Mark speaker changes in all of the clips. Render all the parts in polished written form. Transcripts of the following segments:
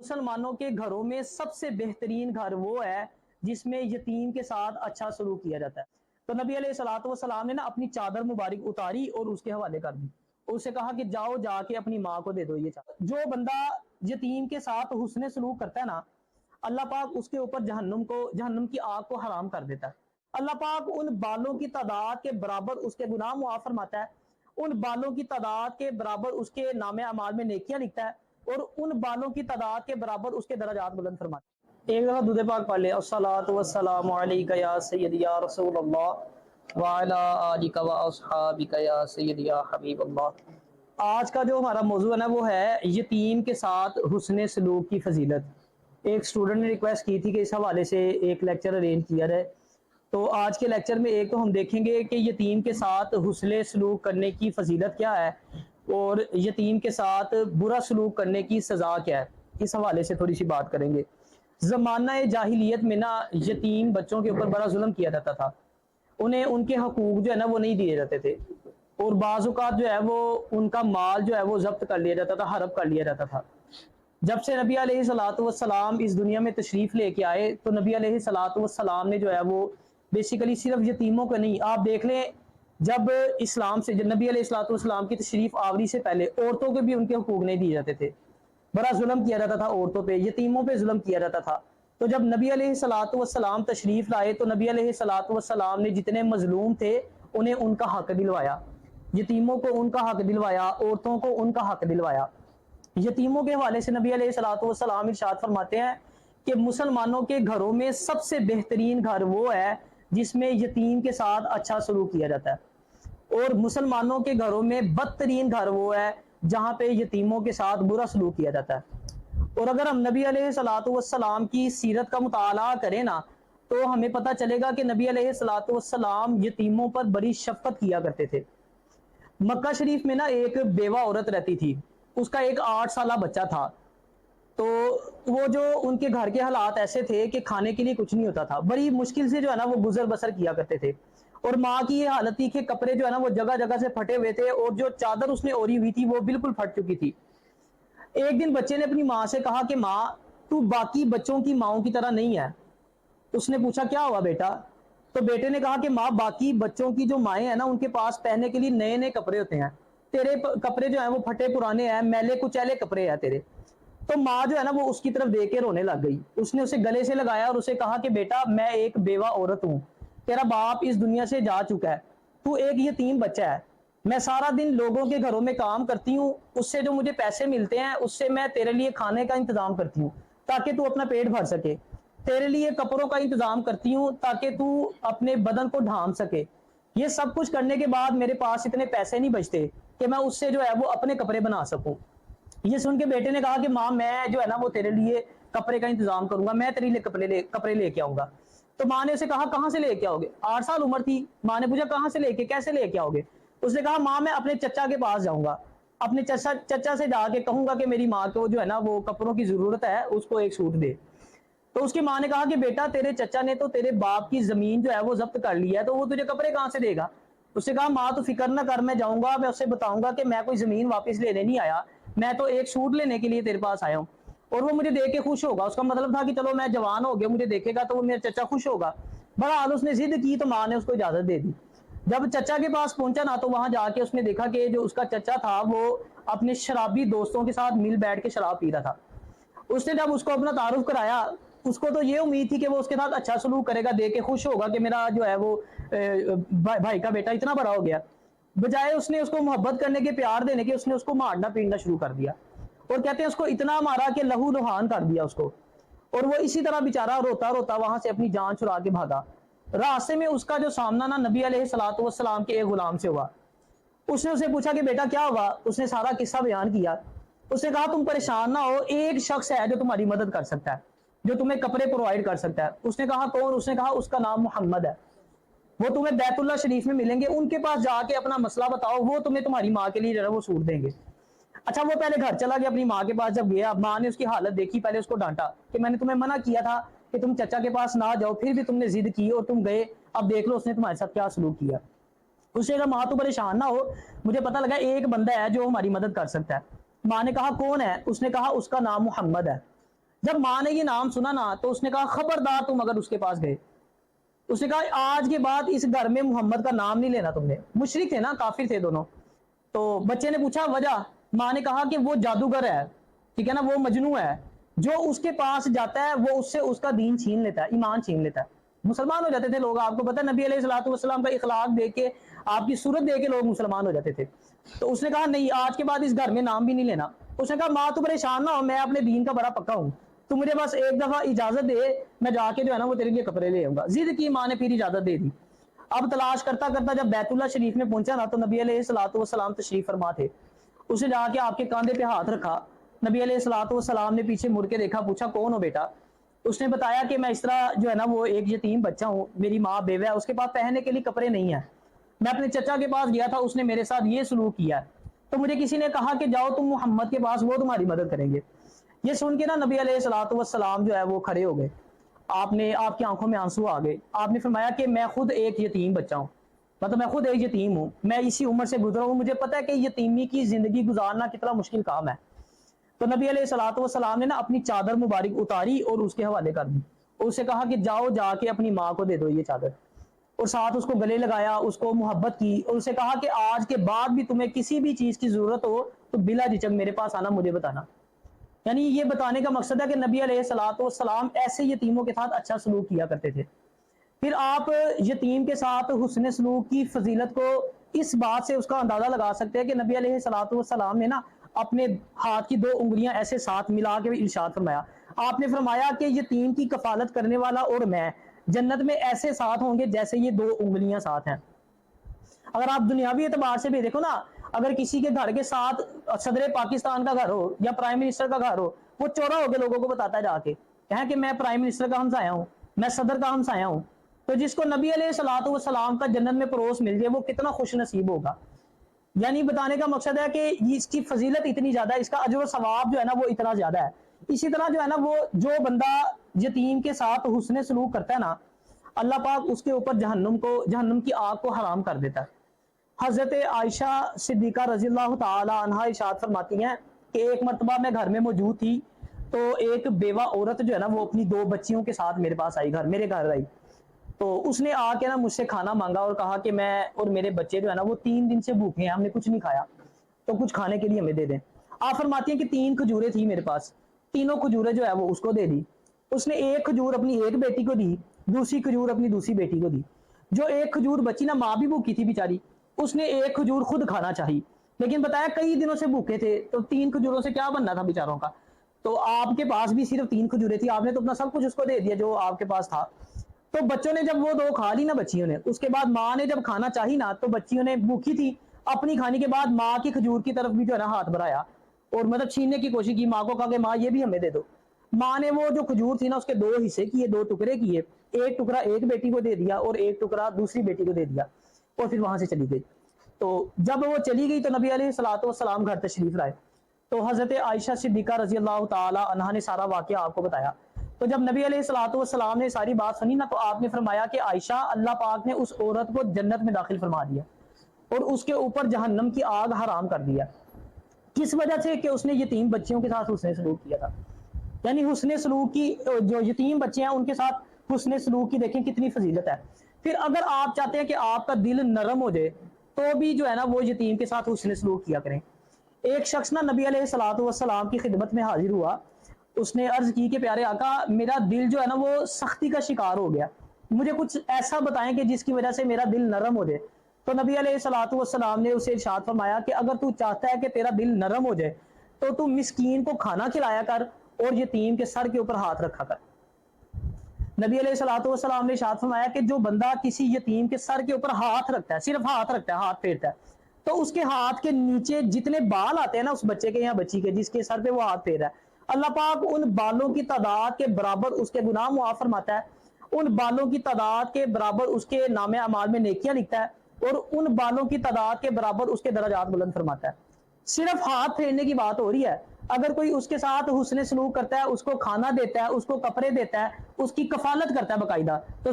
Speaker 1: مسلمانوں کے گھروں میں سب سے بہترین گھر وہ ہے جس میں یتیم کے ساتھ اچھا سلوک کیا جاتا ہے۔ تو نبی علیہ الصلوۃ والسلام نے نا اپنی چادر مبارک اتاری اور اس کے حوالے کر دی، اسے کہا کہ جاؤ جا کے اپنی ماں کو دے دو یہ چادر۔ جو بندہ یتیم کے ساتھ حسن سلوک کرتا ہے نا، اللہ پاک اس کے اوپر جہنم کی آگ کو حرام کر دیتا ہے۔ اللہ پاک ان بالوں کی تعداد کے برابر اس کے گناہ معاف فرماتا ہے، ان بالوں کی تعداد کے برابر اس کے نام اعمال میں نیکیاں لکھتا ہے، اور ان بالوں کی تعداد کے برابر اس کے درجات بلند فرماتا ہے۔ ایک دفعہ درود پاک پڑھ لیں، الصلاۃ والسلام علیک یا سیدی یا رسول اللہ وعلی آلک و اصحابک یا سیدی یا حبیب اللہ۔ آج کا جو ہمارا موضوع ہے نا وہ ہے یتیم کے ساتھ حسن سلوک کی فضیلت۔ ایک اسٹوڈنٹ نے ریکویسٹ کی تھی کہ اس حوالے سے ایک لیکچر ارینج کیا جائے، تو آج کے لیکچر میں ایک تو ہم دیکھیں گے کہ یتیم کے ساتھ حسن سلوک کرنے کی فضیلت کیا ہے، اور یتیم کے ساتھ برا سلوک کرنے کی سزا کیا ہے، اس حوالے سے تھوڑی سی بات کریں گے۔ زمانہ جاہلیت میں نا یتیم بچوں کے اوپر بڑا ظلم کیا جاتا تھا، انہیں ان کے حقوق جو ہے نا وہ نہیں دیے جاتے تھے، اور بعض اوقات جو ہے وہ ان کا مال جو ہے وہ ضبط کر لیا جاتا تھا، ہڑپ کر لیا جاتا تھا۔ جب سے نبی علیہ الصلوۃ والسلام اس دنیا میں تشریف لے کے آئے تو نبی علیہ الصلوۃ والسلام نے جو ہے وہ بیسیکلی صرف یتیموں کا نہیں، آپ دیکھ لیں جب اسلام سے، جب نبی علیہ الصلوۃ والسلام کی تشریف آوری سے پہلے عورتوں کے بھی ان کے حقوق نہیں دیے جاتے تھے، بڑا ظلم کیا جاتا تھا عورتوں پہ، یتیموں پہ ظلم کیا جاتا تھا۔ تو جب نبی علیہ الصلوۃ والسلام تشریف لائے تو نبی علیہ الصلوۃ والسلام نے جتنے مظلوم تھے انہیں ان کا حق دلوایا، یتیموں کو ان کا حق دلوایا، عورتوں کو ان کا حق دلوایا۔ یتیموں کے حوالے سے نبی علیہ الصلوۃ والسلام ارشاد فرماتے ہیں کہ مسلمانوں کے گھروں میں سب سے بہترین گھر وہ ہے جس میں یتیم کے ساتھ اچھا سلوک کیا جاتا ہے، اور مسلمانوں کے گھروں میں بدترین گھر وہ ہے جہاں پہ یتیموں کے ساتھ برا سلوک کیا جاتا ہے۔ اور اگر ہم نبی علیہ الصلوۃ والسلام کی سیرت کا مطالعہ کریں نا تو ہمیں پتہ چلے گا کہ نبی علیہ الصلوۃ والسلام یتیموں پر بڑی شفقت کیا کرتے تھے۔ مکہ شریف میں نا ایک بیوہ عورت رہتی تھی، اس کا ایک 8 سالہ بچہ تھا، تو وہ جو ان کے گھر کے حالات ایسے تھے کہ کھانے کے لیے کچھ نہیں ہوتا تھا، بڑی مشکل سے جو ہے نا وہ گزر بسر کیا کرتے تھے، اور ماں کی یہ حالت تھی کہ کپڑے جو ہے نا وہ جگہ جگہ سے پھٹے ہوئے تھے، اور جو چادر اس نے اوڑھی ہوئی تھی وہ بالکل پھٹ چکی تھی۔ ایک دن بچے نے اپنی ماں سے کہا کہ ماں تو باقی بچوں کی ماؤں کی طرح نہیں ہے۔ اس نے پوچھا کیا ہوا بیٹا؟ تو بیٹے نے کہا کہ ماں باقی بچوں کی جو مائیں ہیں نا ان کے پاس پہننے کے لیے نئے نئے کپڑے ہوتے ہیں، تیرے کپڑے جو ہیں وہ پھٹے پرانے ہیں، میلے کچیلے کپڑے ہیں تیرے۔ تو ماں جو ہے نا وہ اس کی طرف دیکھ کے رونے لگ گئی، اس نے اسے گلے سے لگایا اور اسے کہا کہ بیٹا میں ایک بیوہ عورت ہوں، تیرا باپ اس دنیا سے جا چکا ہے، تو ایک یتیم بچہ ہے، میں سارا دن لوگوں کے گھروں میں کام کرتی ہوں، اس سے جو مجھے پیسے ملتے ہیں اس سے میں تیرے لیے کھانے کا انتظام کرتی ہوں تاکہ تو اپنا پیٹ بھر سکے، تیرے لیے کپڑوں کا انتظام کرتی ہوں تاکہ تو اپنے بدن کو ڈھانپ سکے، یہ سب کچھ کرنے کے بعد میرے پاس اتنے پیسے نہیں بچتے کہ میں اس سے جو ہے وہ اپنے کپڑے بنا سکوں۔ یہ سن کے بیٹے نے کہا کہ ماں میں جو ہے نا وہ تیرے لیے کپڑے کا انتظام کروں گا، میں تیرے لیے کپڑے لے کے آؤں گا۔ تو ماں نے اسے کہا کہاں سے لے کے آؤ گے؟ 8 سال عمر تھی، ماں نے پوچھا کہاں سے لے کے کیسے لے کے آؤ گے؟ اس نے کہا ماں میں اپنے چچا کے پاس جاؤں گا، اپنے چچا سے جا کے کہوں گا کہ میری ماں کو جو ہے نا وہ کپڑوں کی ضرورت ہے، اس کو ایک سوٹ دے۔ تو اس کی ماں نے کہا کہ بیٹا تیرے چچا نے تو تیرے باپ کی زمین جو ہے وہ ضبط کر لی ہے، تو وہ تجھے کپڑے کہاں سے دے گا؟ اس نے کہا ماں تو فکر نہ کر، میں جاؤں گا، میں اسے بتاؤں گا کہ میں کوئی زمین واپس لینے نہیں آیا، میں تو ایک سوٹ لینے کے لیے تیرے پاس آیا ہوں، اور وہ مجھے دیکھ کے خوش ہوگا۔ اس کا مطلب تھا کہ چلو میں جوان ہو گیا، مجھے دیکھے گا تو وہ میرا چچا خوش ہوگا۔ بہرحال اس نے ضد کی تو ماں نے اس کو اجازت دے دی۔ جب چچا کے پاس پہنچا نا تو وہاں جا کے اس نے دیکھا کہ جو اس کا چچا تھا وہ اپنے شرابی دوستوں کے ساتھ مل بیٹھ کے شراب پی رہا تھا۔ اس نے جب اس کو اپنا تعارف کرایا، اس کو تو یہ امید تھی کہ وہ اس کے ساتھ اچھا سلوک کرے گا، دیکھ کے خوش ہوگا کہ میرا جو ہے وہ بھائی کا بیٹا اتنا بڑا ہو گیا، بجائے اس نے اس کو محبت کرنے کے، پیار دینے کے، اس نے اس کو مارنا پیٹنا شروع کر دیا، اور کہتے ہیں اس کو اتنا مارا کہ لہو لہان کر دیا اس کو، اور وہ اسی طرح بیچارہ روتا روتا وہاں سے اپنی جان چھڑا کے بھاگا۔ راستے میں اس کا جو سامنا نا نبی علیہ الصلوۃ والسلام کے ایک غلام سے ہوا، اس نے اسے پوچھا کہ بیٹا کیا ہوا؟ اس نے سارا قصہ بیان کیا۔ اس نے کہا تم پریشان نہ ہو، ایک شخص ہے جو تمہاری مدد کر سکتا ہے، جو تمہیں کپڑے پرووائڈ کر سکتا ہے۔ اس نے کہا کون؟ اس نے کہا اس کا نام محمد ہے، وہ تمہیں بیت اللہ شریف میں ملیں گے، ان کے پاس جا کے اپنا مسئلہ بتاؤ، وہ تمہیں تمہاری ماں کے لیے جو ہے وہ سوٹ دیں گے۔ اچھا وہ پہلے گھر چلا گیا، اپنی ماں کے پاس جب گیا، ماں نے اس کی حالت دیکھی، پہلے اس کو ڈانٹا کہ میں نے تمہیں منع کیا تھا کہ تم چچا کے پاس نہ جاؤ، پھر بھی تم نے ضد کی اور تم گئے، اب دیکھ لو اس نے تمہارے ساتھ کیا سلوک کیا۔ اس نے کہا ماں تو پریشان نہ ہو، مجھے پتہ لگا ایک بندہ ہے جو ہماری مدد کر سکتا ہے۔ ماں نے کہا کون ہے؟ اس نے کہا اس کا نام محمد ہے۔ جب ماں نے یہ نام سنا نا تو اس نے کہا خبردار تم اگر اس کے پاس گئے، اس نے کہا آج کے بعد اس گھر میں محمد کا نام نہیں لینا تم نے. مشرک تھے نا، کافر تھے دونوں. تو بچے نے پوچھا وجہ، ماں نے کہا کہ وہ جادوگر ہے، ٹھیک ہے نا، وہ مجنو ہے، جو اس کے پاس جاتا ہے وہ اس سے اس کا دین چھین لیتا ہے، ایمان چھین لیتا ہے. مسلمان ہو جاتے تھے لوگ، آپ کو پتہ ہے نبی علیہ الصلوۃ والسلام کا اخلاق دیکھ کے، آپ کی صورت دیکھ کے لوگ مسلمان ہو جاتے تھے. تو اس نے کہا نہیں، آج کے بعد اس گھر میں نام بھی نہیں لینا. اس نے کہا ماں تو پریشان نہ ہو، میں اپنے دین کا بڑا پکا ہوں، تو مجھے بس ایک دفعہ اجازت دے، میں جا کے جو ہے نا وہ تیرے لیے کپڑے لے آؤں گا. ضد کی ماں نے، پھر اجازت دے دی. اب تلاش کرتا کرتا جب بیت اللہ شریف میں پہنچا نا تو نبی علیہ الصلوۃ والسلام تشریف فرما تھے. اسے جا کے آپ کے کاندھے پہ ہاتھ رکھا. نبی علیہ الصلوۃ والسلام نے پیچھے مڑ کے دیکھا، پوچھا کون ہو بیٹا؟ اس نے بتایا کہ میں اس طرح جو ہے نا وہ ایک یتیم بچہ ہوں، میری ماں بیوہ ہے، اس کے پاس پہننے کے لیے کپڑے نہیں ہیں، میں اپنے چچا کے پاس گیا تھا، اس نے میرے ساتھ یہ سلوک کیا، تو مجھے کسی نے کہا کہ جاؤ تم محمد کے پاس، وہ تمہاری مدد کریں گے. یہ سن کے نا نبی علیہ الصلوۃ والسلام جو ہے وہ کھڑے ہو گئے. آپ کی آنکھوں میں آنسو آ گئے. آپ نے فرمایا کہ میں خود ایک یتیم بچہ ہوں، مطلب میں خود ایک یتیم ہوں، میں اسی عمر سے گزرا ہوں، مجھے پتہ ہے کہ یتیمی کی زندگی گزارنا کتنا مشکل کام ہے. تو نبی علیہ الصلوۃ والسلام نے نا اپنی چادر مبارک اتاری اور اس کے حوالے کر دی. اس سے کہا کہ جاؤ جا کے اپنی ماں کو دے دو یہ چادر، اور ساتھ اس کو گلے لگایا، اس کو محبت کی، اور اسے کہا کہ آج کے بعد بھی تمہیں کسی بھی چیز کی ضرورت ہو تو بلا جھجک میرے پاس آنا، مجھے بتانا. یعنی یہ بتانے کا مقصد ہے کہ نبی علیہ الصلوۃ والسلام ایسے یتیموں کے ساتھ اچھا سلوک کیا کرتے تھے. پھر آپ یتیم کے ساتھ حسن سلوک کی فضیلت کو اس بات سے اس کا اندازہ لگا سکتے ہیں کہ نبی علیہ الصلوۃ والسلام نے نا اپنے ہاتھ کی 2 انگلیاں ایسے ساتھ ملا کے ارشاد فرمایا. آپ نے فرمایا کہ یتیم کی کفالت کرنے والا اور میں جنت میں ایسے ساتھ ہوں گے جیسے یہ 2 انگلیاں ساتھ ہیں. اگر آپ دنیاوی اعتبار سے بھی دیکھو نا، اگر کسی کے گھر کے ساتھ صدر پاکستان کا گھر ہو یا پرائم منسٹر کا گھر ہو، وہ چورا ہو کے لوگوں کو بتاتا ہے جا کے کہ میں پرائم منسٹر کا ہمسایہ ہوں، میں صدر کا ہمسایہ ہوں. تو جس کو نبی علیہ الصلوۃ والسلام کا جنت میں پڑوس مل جائے وہ کتنا خوش نصیب ہوگا. یعنی بتانے کا مقصد ہے کہ اس کی فضیلت اتنی زیادہ ہے، اس کا اجر و ثواب جو ہے نا وہ اتنا زیادہ ہے. اسی طرح جو ہے نا وہ جو بندہ یتیم کے ساتھ حسن سلوک کرتا ہے نا، اللہ پاک اس کے اوپر جہنم کی آگ کو حرام کر دیتا ہے. حضرت عائشہ صدیقہ رضی اللہ تعالی عنہا ارشاد فرماتی ہیں کہ ایک مرتبہ میں گھر میں موجود تھی تو ایک بیوہ عورت جو ہے نا وہ اپنی 2 بچیوں کے ساتھ میرے پاس آئی، میرے گھر آئی. تو اس نے آ کے نا مجھ سے کھانا مانگا اور کہا کہ میں اور میرے بچے جو ہے نا وہ 3 دن سے بھوکے ہیں، ہم نے کچھ نہیں کھایا، تو کچھ کھانے کے لیے ہمیں دے دیں. آپ فرماتی ہیں کہ 3 کھجوریں تھی میرے پاس، تینوں کھجوریں جو ہے وہ اس کو دے دی. اس نے ایک کھجور اپنی ایک بیٹی کو دی، دوسری کھجور اپنی دوسری بیٹی کو دی. جو ایک کھجور بچی نا، ماں بھی بھوکی تھی بیچاری، اس نے ایک کھجور خود کھانا چاہی، لیکن بتایا کئی دنوں سے بھوکے تھے تو 3 کھجوروں سے کیا بننا تھا بیچاروں کا. تو آپ کے پاس بھی صرف 3 کھجوریں تھی، آپ نے تو اپنا سب کچھ اس کو دے دیا جو آپ کے پاس تھا. تو بچوں نے جب وہ 2 کھا لی نا بچیوں نے، اس کے بعد ماں نے جب کھانا چاہی نا تو بچیوں نے بھوکی تھی، اپنی کھانے کے بعد ماں کی کھجور کی طرف بھی جو ہے نا ہاتھ بڑھایا اور مطلب چھیننے کی کوشش کی. ماں کو کہا کہ ماں یہ بھی ہمیں دے دو. ماں نے وہ جو کھجور تھی نا اس کے 2 حصے کیے، 2 ٹکڑے کیے، ایک ٹکڑا ایک بیٹی کو دے دیا اور ایک ٹکڑا دوسری بیٹی کو دے دیا، اور پھر وہاں سے چلی گئی. تو جب وہ چلی گئی تو نبی علیہ الصلوۃ والسلام گھر تشریف لائے. تو حضرت عائشہ صدیقہ رضی اللہ تعالی عنہا نے سارا واقعہ آپ کو بتایا. تو جب نبی علیہ الصلوۃ والسلام نے ساری بات سنی نا تو آپ نے فرمایا کہ عائشہ، اللہ پاک نے اس عورت کو جنت میں داخل فرما دیا اور اس کے اوپر جہنم کی آگ حرام کر دیا. کس وجہ سے؟ کہ اس نے یتیم بچیوں کے ساتھ حسن سلوک کیا تھا. یعنی حسن سلوک کی، جو یتیم بچے ہیں ان کے ساتھ حسن سلوک کی دیکھیں کتنی فضیلت ہے. پھر اگر آپ چاہتے ہیں کہ آپ کا دل نرم ہو جائے تو بھی جو ہے نا وہ یتیم کے ساتھ حسن سلوک کیا کریں. ایک شخص نا نبی علیہ الصلوۃ والسلام کی خدمت میں حاضر ہوا. اس نے عرض کی کہ پیارے آقا، میرا دل جو ہے نا وہ سختی کا شکار ہو گیا، مجھے کچھ ایسا بتائیں کہ جس کی وجہ سے میرا دل نرم ہو جائے. تو نبی علیہ الصلوۃ والسلام نے اسے ارشاد فرمایا کہ اگر تو چاہتا ہے کہ تیرا دل نرم ہو جائے تو تو مسکین کو کھانا کھلایا کر اور یتیم کے سر کے اوپر ہاتھ رکھا کر. نبی علیہ الصلوۃ والسلام نے ارشاد فرمایا کہ جو بندہ کسی یتیم کے سر کے اوپر ہاتھ رکھتا ہے، صرف ہاتھ رکھتا ہے، ہاتھ پھیرتا ہے، تو اس کے ہاتھ کے نیچے جتنے بال آتے ہیں نا اس بچے کے یا بچی کے جس کے سر پہ وہ ہاتھ پھیر رہا ہے، اللہ پاک ان بالوں کی تعداد کے برابر اس کے گناہ معاف فرماتا ہے، ان بالوں کی تعداد کے برابر اس کے نام اعمال میں نیکیاں لکھتا ہے اور ان بالوں کی تعداد کے برابر اس کے درجات بلند فرماتا ہے. صرف ہاتھ پھیرنے کی بات ہو رہی ہے. اگر کوئی اس کے ساتھ حسن سلوک کرتا ہے، اس کو کھانا دیتا ہے، اس کو کپڑے دیتا ہے، اس کی کفالت کرتا ہے باقاعدہ، تو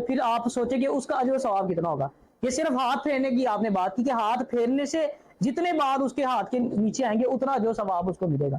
Speaker 1: پھر آپ سوچیں کہ اس کا اجر و ثواب کتنا ہوگا. یہ صرف ہاتھ پھیرنے کی آپ نے بات کی کہ ہاتھ پھیرنے سے جتنے بار اس کے ہاتھ کے نیچے آئیں گے اتنا اجر و ثواب اس کو ملے گا.